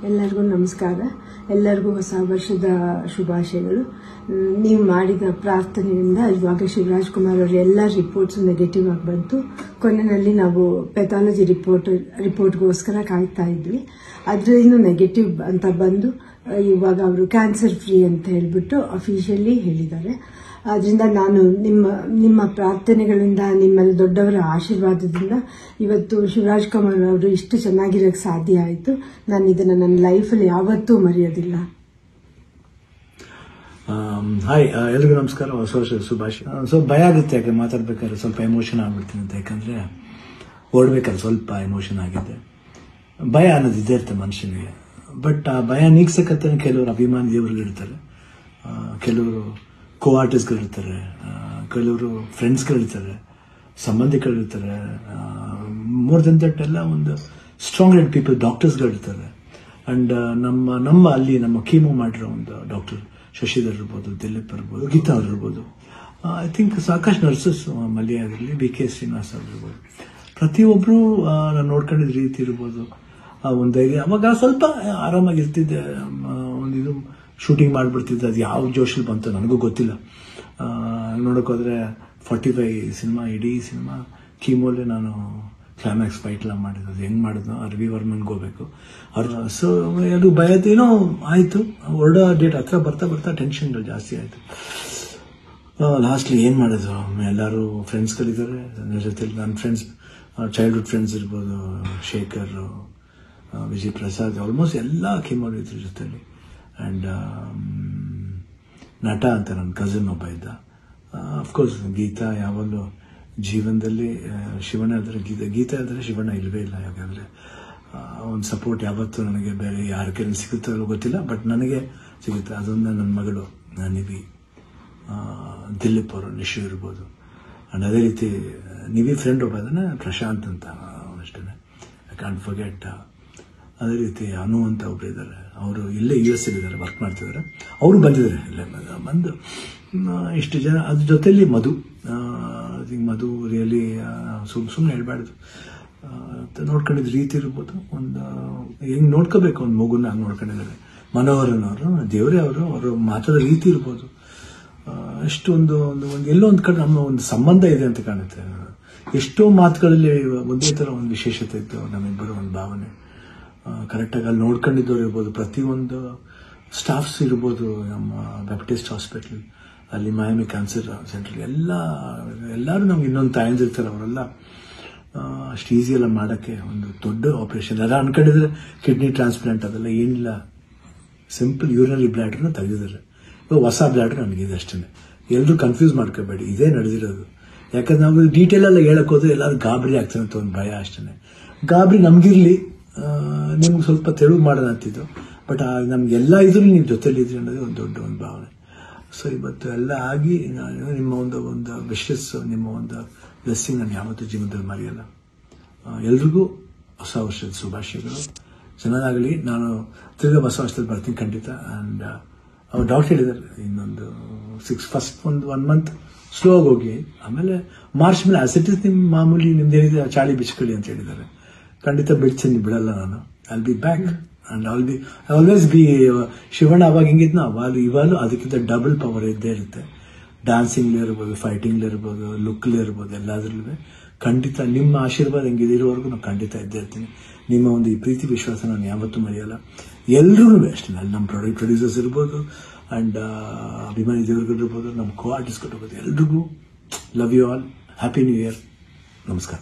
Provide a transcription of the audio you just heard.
ಎಲ್ಲರಿಗೂ ನಮಸ್ಕಾರ. ಎಲ್ಲರಿಗೂ ಹೊಸ ವರ್ಷದ ಶುಭಾಶಯಗಳು. ನೀವು ಮಾಡಿದ ಪ್ರಾರ್ಥನೆಯಿಂದ ಇವಾಗ ಶಿವರಾಜ್ ಕುಮಾರ್ ಅವರ ಎಲ್ಲ ರಿಪೋರ್ಟ್ಸ್ ನೆಗೆಟಿವ್ ಆಗಿ ಬಂತು. ಕೊನೆಯಲ್ಲಿ ನಾವು ಪೆಥಾಲಜಿ ರಿಪೋರ್ಟ್ಗೋಸ್ಕರ ಕಾಯ್ತಾ ಇದ್ವಿ. ಅದರಿಂದ ನೆಗೆಟಿವ್ ಅಂತ ಬಂದು ಇವಾಗ ಅವರು ಕ್ಯಾನ್ಸರ್ ಫ್ರೀ ಅಂತ ಹೇಳ್ಬಿಟ್ಟು ಅಫಿಷಿಯಲಿ ಹೇಳಿದ್ದಾರೆ. ಅದರಿಂದ ನಾನು ನಿಮ್ಮ ಪ್ರಾರ್ಥನೆಗಳಿಂದ, ನಿಮ್ಮಲ್ಲಿ ದೊಡ್ಡವರ ಆಶೀರ್ವಾದದಿಂದ ಇವತ್ತು ಶಿವರಾಜ್ ಕುಮಾರ್ ಅವರು ಇಷ್ಟು ಚೆನ್ನಾಗಿರೋಕ್ಕೆ ಸಾಧ್ಯ ಆಯಿತು. ನಾನು ಇದನ್ನು ನನ್ನ ಲೈಫಲ್ಲಿ ಯಾವತ್ತೂ ಮರೆಯೋದಿಲ್ಲ. ಹಾಯ್, ಎಲ್ರಿಗೂ ನಮಸ್ಕಾರ, ಹೊಸ ವರ್ಷದ ಶುಭಾಶಯ. ಸ್ವಲ್ಪ ಭಯ ಆಗುತ್ತೆ, ಯಾಕೆ ಮಾತಾಡ್ಬೇಕಾದ್ರೆ ಸ್ವಲ್ಪ ಎಮೋಷನ್ ಆಗ್ಬಿಡ್ತೀನಿ ಅಂತ. ಯಾಕಂದ್ರೆ ಓಡ್ಬೇಕಾದ್ರೆ ಸ್ವಲ್ಪ ಎಮೋಷನ್ ಆಗಿದೆ. ಭಯ ಅನ್ನೋದು ಇದ್ದೇ ಇರುತ್ತೆ ಮನುಷ್ಯನಿಗೆ. ಬಟ್ ಆ ಭಯ ನೀಗ್ಸಕತ್ತೆ ಕೆಲವರು ಅಭಿಮಾನಿ ದೇವರುಗಳಿರ್ತಾರೆ, ಕೆಲವರು ಕೋ ಆರ್ಟಿಸ್ಟ್ಗಳಿರ್ತಾರೆ, ಕೆಲವರು ಫ್ರೆಂಡ್ಸ್ಗಳಿರ್ತಾರೆ, ಸಂಬಂಧಿಕರಿರ್ತಾರೆ. ಮೋರ್ ದೆನ್ ದಟ್ ಎಲ್ಲ ಒಂದು ಸ್ಟ್ರಾಂಗ್ ಹೆಡ್ ಪೀಪಲ್, ಡಾಕ್ಟರ್ಸ್ಗಳಿರ್ತಾರೆ. ಅಂಡ್ ನಮ್ಮ ಅಲ್ಲಿ ನಮ್ಮ ಕೀಮೋ ಮಾಡಿರೋ ಒಂದು ಡಾಕ್ಟರ್ ಶಶಿಧರ್ ಇರ್ಬೋದು, ದಿಲೀಪ್ ಇರ್ಬೋದು, ಗೀತಾ ಅವ್ರು ಇರ್ಬೋದು, ಐ ಥಿಂಕ್ ಸಾಕಷ್ಟು ನರ್ಸಸ್, ಮಲ್ಯ ಆಗಿರಲಿ, BK ಶ್ರೀನಿವಾಸ್ ಅವ್ರು ಇರ್ಬೋದು. ಪ್ರತಿಯೊಬ್ಬರು ನಾನು ನೋಡ್ಕೊಂಡಿದ್ದ ರೀತಿ ಇರ್ಬೋದು, ಒಂದು ಅವಾಗ ಸ್ವಲ್ಪ ಆರಾಮಾಗಿರ್ತಿದ್ದೆ. ಇದು ಶೂಟಿಂಗ್ ಮಾಡಿಬಿಡ್ತಿದ್ದೆ. ಅದು ಯಾವ ಜೋಶಲ್ಲಿ ಬಂತು ನನಗೂ ಗೊತ್ತಿಲ್ಲ. ನೋಡೋಕ್ಕೋದ್ರೆ 45 ಸಿನಿಮಾ, ಇಡೀ ಸಿನಿಮಾ ಕೀಮೋಲೆ ನಾನು ಕ್ಲೈಮ್ಯಾಕ್ಸ್ ಫೈಟ್ ಎಲ್ಲ ಮಾಡಿದ್ದು. ಅದು ಹೆಂಗೆ ಮಾಡಿದ್ನೋ ರವಿ ವರ್ಮನ್ಗೆ ಹೋಗ್ಬೇಕು ಅವ್ರು. ಸೊ ಅದು ಭಯದೇನೋ ಆಯಿತು. ಹೊರಡೋ ಡೇಟ್ ಹತ್ರ ಬರ್ತಾ ಬರ್ತಾ ಟೆನ್ಷನ್ಗಳು ಜಾಸ್ತಿ ಆಯಿತು. ಲಾಸ್ಟ್ಲಿ ಏನು ಮಾಡೋದು, ಎಲ್ಲರೂ ಫ್ರೆಂಡ್ಸ್ಗಳಿದ್ದಾರೆ ನನ್ನ ಜೊತೆಲಿ. ನನ್ನ ಫ್ರೆಂಡ್ಸ್, ಚೈಲ್ಡ್ಹುಡ್ ಫ್ರೆಂಡ್ಸ್ ಇರ್ಬೋದು, ಶೇಖರ್, ವಿಜಯ್ ಪ್ರಸಾದ್, ಆಲ್ಮೋಸ್ಟ್ ಎಲ್ಲ ಕೀಮೋಲ್ ಇದ್ರ ಜೊತೆಲಿ. ಆ್ಯಂಡ್ ನಟ ಅಂತ ನನ್ನ ಕಸಿನ್ ಒಬ್ಬ ಇದ್ದ. ಅಫ್ಕೋರ್ಸ್ ಗೀತಾ ಯಾವಾಗಲೂ ಜೀವನದಲ್ಲಿ ಶಿವಣ್ಣ ಇದ್ದರೆ ಗೀತಾ ಇದ್ದರೆ ಶಿವಣ್ಣ ಇಲ್ಲವೇ ಇಲ್ಲ. ಯಾಕಂದರೆ ಒಂದು ಸಪೋರ್ಟ್ ಯಾವತ್ತೂ ನನಗೆ ಬೇರೆ ಯಾರ ಕೈಯಲ್ಲಿ ಸಿಗುತ್ತೋ ಗೊತ್ತಿಲ್ಲ, ಬಟ್ ನನಗೆ ಸಿಗುತ್ತೆ. ಅದೊಂದು ನನ್ನ ಮಗಳು ನಿವಿ, ದಿಲೀಪ್ ಅವರು, ನಿಶು ಇರ್ಬೋದು. ಆ್ಯಂಡ್ ಅದೇ ರೀತಿ ನಿವಿ ಫ್ರೆಂಡ್ ಒಬ್ಬ ಅದನ್ನು ಪ್ರಶಾಂತ್ ಅಂತ ಅಷ್ಟೇ, ಐ ಕಾಂಟ್ ಫರ್ಗೆಟ್. ಅದೇ ರೀತಿ ಅನು ಅಂತ ಒಬ್ಬರು ಇದ್ದಾರೆ, ಅವರು ಇಲ್ಲೇ US ಇದ್ದಾರೆ, ವರ್ಕ್ ಮಾಡ್ತಿದ್ದಾರೆ. ಅವರು ಬಂದಿದ್ದಾರೆ ಇಲ್ಲೇ ಬಂದು. ಇಷ್ಟು ಜನ, ಅದ್ರ ಜೊತೆಯಲ್ಲಿ ಮಧು ರಿಯಲಿ ಸುಮ್ಮನೆ ಹೇಳ್ಬಾರ್ದು, ನೋಡ್ಕೊಂಡಿದ್ದ ರೀತಿ ಇರ್ಬೋದು. ಒಂದು ಹೆಂಗೆ ನೋಡ್ಕೋಬೇಕು ಒಂದು ಮಗುನ ಹಂಗೆ ನೋಡ್ಕೊಂಡಿದ್ದಾರೆ. ಮನೋಹರನವರು, ದೇವರೇ ಅವರು ಮಾತಾಡೋ ರೀತಿ ಇರ್ಬೋದು. ಅಷ್ಟು ಒಂದು ಎಲ್ಲೋ ಒಂದು ಕಡೆ ನಮ್ಮ ಒಂದು ಸಂಬಂಧ ಇದೆ ಅಂತ ಕಾಣುತ್ತೆ. ಎಷ್ಟೋ ಮಾತುಗಳಲ್ಲಿ ಒಂದೇ ಥರ ಒಂದು ವಿಶೇಷತೆ ಇತ್ತು ನಮ್ಮಿಬ್ಬರು, ಒಂದು ಭಾವನೆ. ಕರೆಕ್ಟಾಗಿ ಅಲ್ಲಿ ನೋಡ್ಕೊಂಡಿದ್ದವ್ರು ಇರ್ಬೋದು, ಪ್ರತಿಯೊಂದು ಸ್ಟಾಫ್ಸ್ ಇರ್ಬೋದು, ನಮ್ಮ ಬ್ಯಾಪ್ಟಿಸ್ಟ್ ಹಾಸ್ಪಿಟ್ಲ್, ಅಲ್ಲಿ ಮಯಾಮಿ ಕ್ಯಾನ್ಸರ್ ಸೆಂಟ್ರಲ್, ಎಲ್ಲರೂ ನಮ್ಗೆ ಇನ್ನೊಂದು ತಾಯಂದಿರ್ತಾರೆ. ಅವರೆಲ್ಲ ಅಷ್ಟು ಈಸಿಯೆಲ್ಲ ಮಾಡೋಕ್ಕೆ ಒಂದು ದೊಡ್ಡ ಆಪರೇಷನ್. ಎಲ್ಲ ಅನ್ಕೊಂಡಿದ್ರೆ ಕಿಡ್ನಿ ಟ್ರಾನ್ಸ್ಪ್ಲಾಂಟ್ ಅದೆಲ್ಲ ಏನಿಲ್ಲ, ಸಿಂಪಲ್ ಯೂರಿನರಿ ಬ್ಲ್ಯಾಡ್ರನ್ನ ತೆಗೆದಿದ್ದಾರೆ. ಇವಾಗ ಹೊಸ ಬ್ಲ್ಯಾಡ್ರ್ ನನಗಿದೆ ಅಷ್ಟೇ. ಎಲ್ಲರೂ ಕನ್ಫ್ಯೂಸ್ ಮಾಡ್ಕೋಬೇಡಿ, ಇದೇ ನಡೆದಿರೋದು. ಯಾಕಂದ್ರೆ ನಾವು ಡೀಟೇಲೆಲ್ಲ ಹೇಳಕ್ಕೆ ಹೋದ್ರೆ ಎಲ್ಲರೂ ಗಾಬರಿ ಆಗ್ತಾರೆ ಅಂತ ಒಂದು ಭಯ ಅಷ್ಟೇ. ಗಾಬರಿ ನಮಗಿರಲಿ, ನಿಮ್ಗೆ ಸ್ವಲ್ಪ ತೆಳುವು ಮಾಡೋಣ ಅಂತಿದ್ದು. ಬಟ್ ನಮಗೆಲ್ಲ ಇದ್ರೂ ನೀವು ಜೊತೆಲಿದ್ರಿ ಅನ್ನೋದೇ ಒಂದು ದೊಡ್ಡ ಒಂದು ಭಾವನೆ. ಸೊ ಇವತ್ತು ಎಲ್ಲ ಆಗಿ ನಿಮ್ಮ ಒಂದು ವಿಶಸ್, ನಿಮ್ಮ ಒಂದು ಬ್ಲೆಸ್ಸಿಂಗ್ ನಾನು ಯಾವತ್ತೂ ಜೀವನದಲ್ಲಿ ಮರೆಯಲ್ಲ. ಎಲ್ರಿಗೂ ಹೊಸ ವರ್ಷದ ಶುಭಾಶಯಗಳು. ಚೆನ್ನಾಗಲಿ. ನಾನು ತಿರ್ಗಾ ಹೊಸ ವರ್ಷದಲ್ಲಿ ಬರ್ತೀನಿ ಖಂಡಿತ. ಆ್ಯಂಡ್ ಅವ್ರು ಡಾಕ್ಟರ್ ಹೇಳಿದ್ದಾರೆ, ಇನ್ನೊಂದು ಫಸ್ಟ್ ಒಂದು 1 ಮಂತ್ ಸ್ಲೋ ಆಗಿ ಹೋಗಿ, ಆಮೇಲೆ ಮಾರ್ಚ್ ಮೇಲೆ ಆಸಿಟಿಸ್ ನಿಮ್ಮ ಮಾಮೂಲಿ ನಿಮ್ದೇನಿದೆ ಚಾಳಿ ಬಿಚ್ಕೊಳ್ಳಿ ಅಂತ ಹೇಳಿದ್ದಾರೆ. ಖಂಡಿತ ಬಿಡ್ತೀನಿ, ಬಿಡಲ್ಲ ನಾನು. I'll be back and always B Shivanna. ಅವಾಗ ಹೆಂಗಿದ್ನೋ ಇವಾಗಲೂ ಅದಕ್ಕಿಂತ ಡಬಲ್ ಪವರ್ ಇದ್ದೇ ಇರುತ್ತೆ. ಡ್ಯಾನ್ಸಿಂಗ್ಲೇ ಇರ್ಬೋದು, ಫೈಟಿಂಗ್ಲೇ ಇರ್ಬೋದು, ಲುಕ್ಲೇ ಇರ್ಬೋದು, ಎಲ್ಲಾದ್ರಲ್ಲೂ ಖಂಡಿತ ನಿಮ್ಮ ಆಶೀರ್ವಾದ ಹೆಂಗಿದೆ ಇರೋವರೆಗೂ ನಾನು ಖಂಡಿತ ಇದ್ದೇ ಇರ್ತೀನಿ. ನಿಮ್ಮ ಒಂದು ಈ ಪ್ರೀತಿ ವಿಶ್ವಾಸ ನಾನು ಯಾವತ್ತೂ ಮರೆಯಲ್ಲ. ಎಲ್ರೂ ಅಷ್ಟೇ, ಅಲ್ಲಿ ನಮ್ಮ ಪ್ರೊಡ್ಯೂಸರ್ಸ್ ಇರ್ಬೋದು, ಆ್ಯಂಡ್ ಅಭಿಮಾನಿ ದೇವರುಗಳಿರ್ಬೋದು, ನಮ್ಮ ಕೋ ಆರ್ಟಿಸ್ಟ್ಗಳಿರ್ಬೋದು, ಎಲ್ರಿಗೂ love you all. Happy new year. ನಮಸ್ಕಾರ.